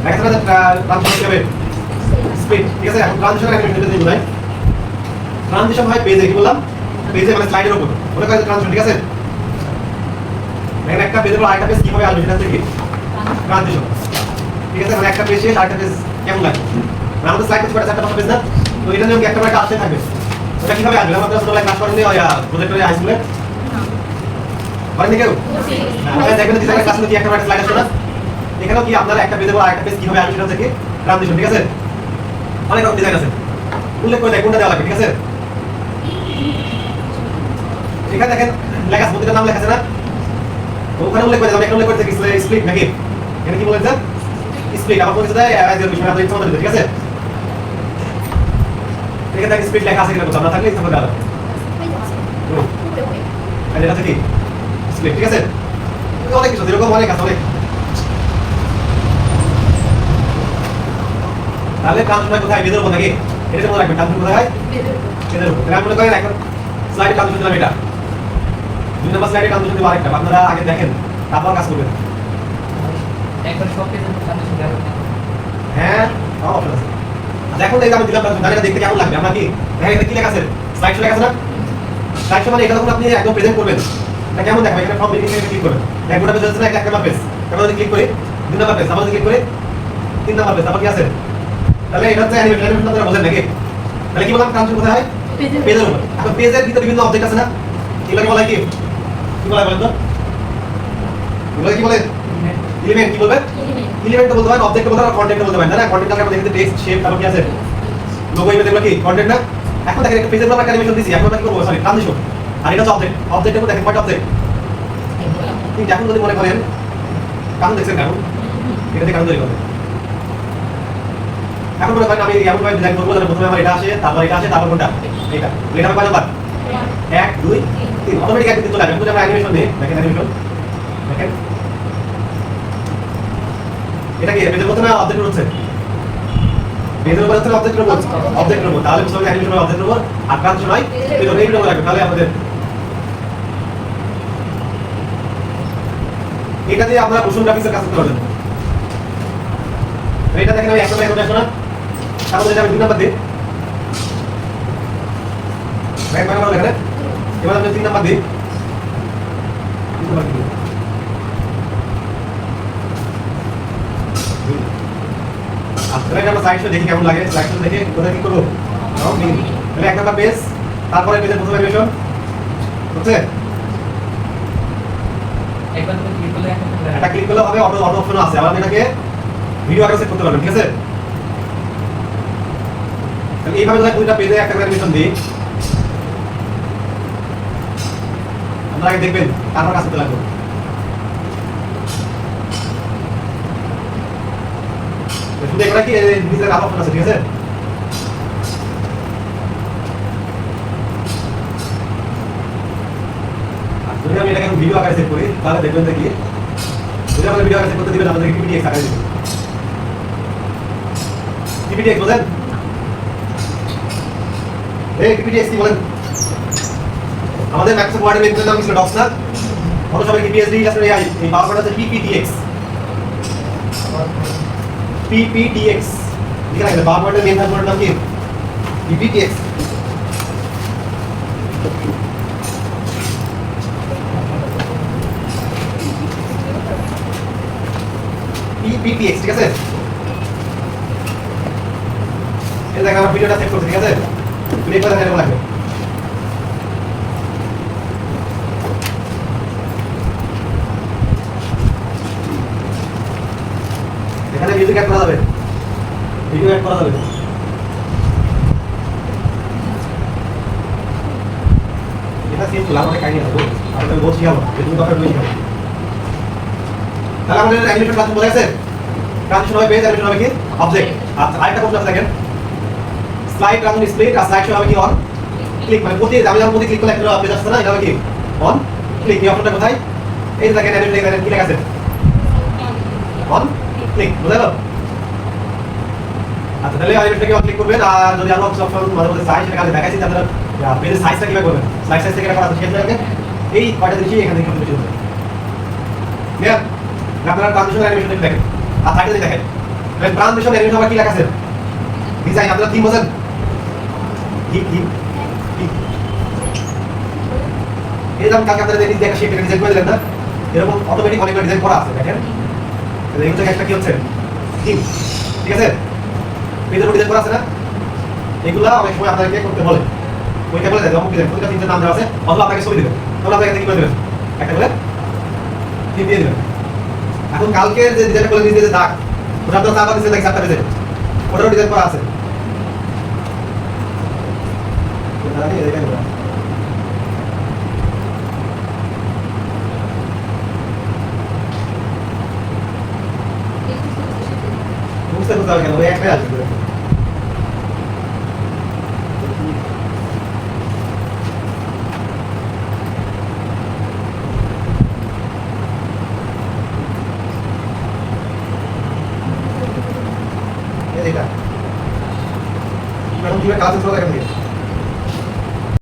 দেখা যাচ্ছে ট্রানজিশন হবে স্পিড, ঠিক আছে? এখন ট্রানজিশন অ্যানিমেশন যদি বোঝাই, ট্রানজিশন হয় পেজে, কি বললাম? পেজে মানে স্লাইডের উপর মনে করেন ট্রানজিশন, ঠিক আছে? মানে একটা পেজের উপর আরেকটা পেজ কিভাবে আসবে সেটা হচ্ছে কি ট্রানজিশন, ঠিক আছে? মানে একটা পেজ শেষ আরেকটা পেজ কেমন লাগে, মানে আমাদের স্লাইড হচ্ছে চারটা পাঁচটা পেজ না, তো এটা নিয়ম কি একটা একটা আসতে থাকবে, ওটা কিভাবে আসবে? আমাদের ছোটবেলায় ক্লাস করেননি ওই প্রজেক্টরে হাই স্কুলে করেননি কেউ? হ্যাঁ, দেখবেন যে ক্লাস কি একটা স্লাইড আসবে না, এখানেও কি আপনারা একটা পেজের উপর আরেকটা পেজ কিভাবে আসবে সেটা হচ্ছে কি ট্রানজিশন, ঠিক আছে? অনেক রকম ডিজাইন আছে, উল্লেখ করে দেয় কোনটা দেওয়া লাগবে, ঠিক আছে? এখানে দেখেন লেখা আছে, প্রতিটা নাম লেখা আছে না, ওখানে উল্লেখ করে দেয়, এখানে উল্লেখ করে দেয় স্প্লিট নাকি, এখানে কি বলেছে স্প্লিট, আমার পরিচয় দেয় অ্যারাইজের বিষয় আপনাদের ইচ্ছা মতো দিতে, ঠিক আছে? এখানে দেখেন স্প্লিট লেখা আছে কিনা কোথাও, না থাকলে ইচ্ছা করে দেওয়া লাগবে, আর এটা হচ্ছে কি স্প্লিট, ঠিক আছে? অনেক কিছু এরকম অনেক আছে, অনেক। তাহলে ট্রানজিশন কোথায়? পেজের উপর নাকি? এটা মনে রাখবেন, ট্রানজিশন কোথায়? পেজের উপর। তাহলে মনে করেন এখন স্লাইডে ট্রানজিশন দিলাম, এটা দুই নম্বর স্লাইডে ট্রানজিশন দিব আরেকটা, আপনারা আগে দেখেন তারপর কাজ করবেন। একবার সব পেজের উপর ট্রানজিশন দেওয়া হবে। হ্যাঁ, অপশন আছে। দেখুন এই যে আমি দিলাম ট্রানজিশন, তাহলে এটা দেখতে কেমন লাগবে? আমরা কি দেখেন এটা কি লেখা আছে? স্লাইড শো লেখা আছে না? স্লাইড শো মানে এটা যখন আপনি একদম প্রেজেন্ট করবেন এটা কেমন দেখাবে? এখানে ফর্ম মিটিং এ ক্লিক করবেন, এক গোটা পেজ আছে না, এক নাম্বার পেজ, তারপর যদি ক্লিক করি দুই নাম্বার পেজ, আবার যদি ক্লিক করি তিন নাম্বার পেজ, তারপর কি আছে? তাহলে এটা হচ্ছে অ্যানিমেশন, অ্যানিমেশন আপনারা বোঝেন নাকি? তাহলে কি বললাম ট্রানজিশন কোথায় হয়? পেজের উপর। এখন পেজের ভিতরে বিভিন্ন অবজেক্ট আছে না, এগুলোকে বলা হয় কি? কি বলা হয় বলেন তো? এগুলোকে কি বলে? এলিমেন্ট। কি বলবেন? এলিমেন্ট তো বলতে পারেন, অবজেক্ট বলতে পারেন, কন্টেন্ট বলতে পারেন, তাই না? কন্টেন্ট আমরা দেখতে টেক্সট, শেপ, তারপর কি আছে লোগো, ইমেজ, এগুলো কি কন্টেন্ট না? এখন দেখেন একটা পেজের উপর একটা অ্যানিমেশন দিছি, এখন আমরা কি করব? Sorry, transition. আর এটা হচ্ছে অবজেক্ট, অবজেক্টের উপর দেখেন কয়টা অবজেক্ট? কিন্তু এখন যদি মনে করেন কারণ দেখছেন, কারণ এটাতে কারণ তৈরি করবে। এখন মনে করেন আমি এমন ভাবে ডিজাইন করবো যেন প্রথমে আমার এটা আসে, তারপর এটা আসে, তারপর কোনটা? এটা। এটা হবে কয় নাম্বার? 1 2 3, অটোমেটিক একদিন চলে আসবে। যদি আমরা অ্যানিমেশন দিই, দেখেন অ্যানিমেশন, দেখেন এটা কি পেজের প্রথমে অবজেক্ট হচ্ছে, পেজের উপর হচ্ছে অবজেক্ট রোবট, অবজেক্ট রোবট, তাহলে বুঝতে হবে অ্যানিমেশন হবে অবজেক্ট রোবট, আর ট্রানজিশন হয় পেজ রোবট, এইটা মনে রাখবেন। তাহলে আমাদের এটা দিয়ে আপনারা মোশন গ্রাফিক্সের কাজ করতে পারবেন। এটা দেখেন আমি একটা এখন না, তারপর এটা আমি দুই নাম্বার দিই, ব্যাক বানাবো এখানে, এবার আমি তিন নাম্বার দিই, তিন নাম্বার দিই, তাহলে আমরা সাইড শো দেখি কেমন লাগে, সাইড শো দেখে কোথায় কি করবো, তাহলে এক নাম্বার পেজ, তারপরে পেজের প্রথম অ্যানিমেশন হচ্ছে একবার তুমি ক্লিক করলে এটা ক্লিক করলে হবে, অটো অটো অপশন আছে, আবার আমি এটাকে ভিডিও আকারে সেট করতে পারবেন, ঠিক আছে? তাহলে এইভাবে যদি দুইটা পেজে একটা অ্যানিমেশন দিই, আপনারা আগে দেখবেন তারপর কাজ করতে লাগবে। শুধু এগুলা কি নিজের আপ অপশন আছে, ঠিক আছে? আর যদি আমি এটাকে ভিডিও আকারে সেট করি তাহলে দেখবেন যে কি, যদি আমাদের ভিডিও আকারে সেট করতে দিবেন আমাদের পিপিটিএক্স আকারে দিবেন। পিপিটিএক্স বোঝেন? এই পিপিটিএক্স কি বলেন? আমাদের মাইক্রোসফট ওয়ার্ডের মেইন নাম ছিল ডক্স না, ফটোশপের কি পিএইচডি আছে এই পাওয়ার পয়েন্ট আছে পিপিটিএক্স, পিপিটিএক্স ঠিক আছে? পাওয়ার পয়েন্টের মেইন নাম কি? পিপিটিএক্স। পিপিটিএক্স, ঠিক আছে? এই দেখেন আমরা ভিডিওটা সেভ করছি, ঠিক আছে? প্লে করে দেখেন লাগবে, এখানে মিউজিক অ্যাড করা যাবে, ভিডিও অ্যাড করা যাবে। এটা সিম্পল, আমাদের কাহিনী আছে, আপনাদের বলছি শিখাবো, তুমি কথা বলে শিখাবো। তাহলে আমাদের অ্যানিমেশন ক্লাস বলে গেছে, ট্রানজিশন হবে পেজ, অ্যানিমেশন হবে কি অবজেক্ট। আচ্ছা আরেকটা কোশ্চেন আছে দেখেন, স্লাইড ট্রানজিশন স্প্লিট আর স্লাইড শো হবে কি অন ক্লিক, মানে প্রতি আমি যখন প্রতি ক্লিক করলে একটা পেজ আসছে না, এটা হবে কি অন ক্লিক। এই অপশনটা কোথায়? এই দেখেন অ্যানিমেশন কি লেখা আছে, অন ক্লিক, বুঝা গেল? আচ্ছা তাহলে অ্যানিমেশনটাকে অন ক্লিক করবেন, আর যদি আরো অপশন মাঝে মধ্যে সাইজ সেটা দেখাইছি, তাহলে পেজের সাইজটা কিভাবে করবেন, স্লাইড সাইজ থেকে করা আছে সেটা এই কয়টা জিনিস এখানে থেকে বেশি হচ্ছে। ক্লিয়ার? আপনারা ট্রানজিশন অ্যানিমেশন দেখেন, আর থার্টি দেখেন ট্রান্সমিশন অ্যানিমেশন আবার কি লেখা আছে ডিজাইন আপনারা কি বোঝেন কি কি এই যেমন কালকে আপনারা দেখি একটা শেপ ডিজাইন করে দিলেন না এরকম অটোমেটিক অনেকগুলো ডিজাইন করা আছে দেখেন এগুলো থেকে একটা কি হচ্ছে থিম ঠিক আছে পেজের ডিজাইন করা আছে না এগুলা অনেক সময় আপনাদেরকে করতে বলে ওইটা বলে দেয় অমুক ডিজাইন ওইটা তিনটা নাম দেওয়া আছে অথবা আপনাকে ছবি দেবেন তাহলে আপনাকে কি করে দেবেন একটা বলে থিম দিয়ে দেবেন এখন কালকের যে ডিজাইনটা করে দিয়ে দাগ ওটা আপনার চাপা দিচ্ছে দেখি চারটা পেজে ওটারও ডিজাইন করা আছে বুঝতে বুঝতে হবে কেন ওই একটাই আসবে এটা এখন কিভাবে কাজ হচ্ছে দেখেন